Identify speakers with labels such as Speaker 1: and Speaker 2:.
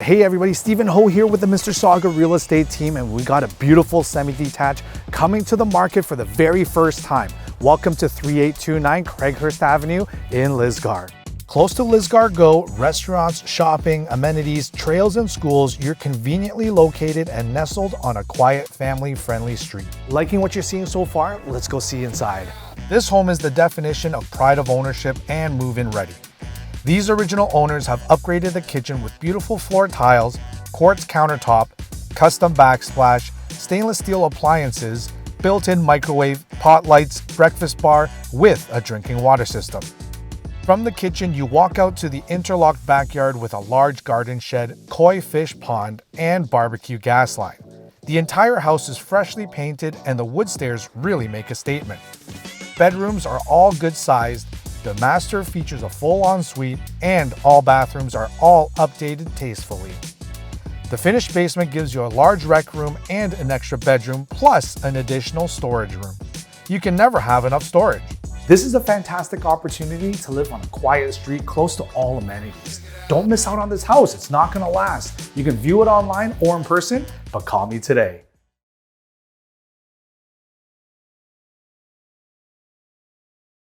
Speaker 1: Hey everybody, Stephen Ho here with the Mister Sauga real estate team, and we got a beautiful semi-detached coming to the market for the very first time. Welcome to 3829 Craighurst Avenue in Lisgar. Close to Lisgar Go, restaurants, shopping, amenities, trails, and schools, you're conveniently located and nestled on a quiet, family-friendly street. Liking what you're seeing so far? Let's go see inside. This home is the definition of pride of ownership and move-in ready. These original owners have upgraded the kitchen with beautiful floor tiles, quartz countertop, custom backsplash, stainless steel appliances, built-in microwave, pot lights, breakfast bar with a drinking water system. From the kitchen, you walk out to the interlocked backyard with a large garden shed, koi fish pond, and barbecue gas line. The entire house is freshly painted and the wood stairs really make a statement. Bedrooms are all good sized. The master features a full ensuite and all bathrooms are all updated tastefully. The finished basement gives you a large rec room and an extra bedroom plus an additional storage room. You can never have enough storage. This is a fantastic opportunity to live on a quiet street close to all amenities. Don't miss out on this house, it's not gonna last. You can view it online or in person, but call me today.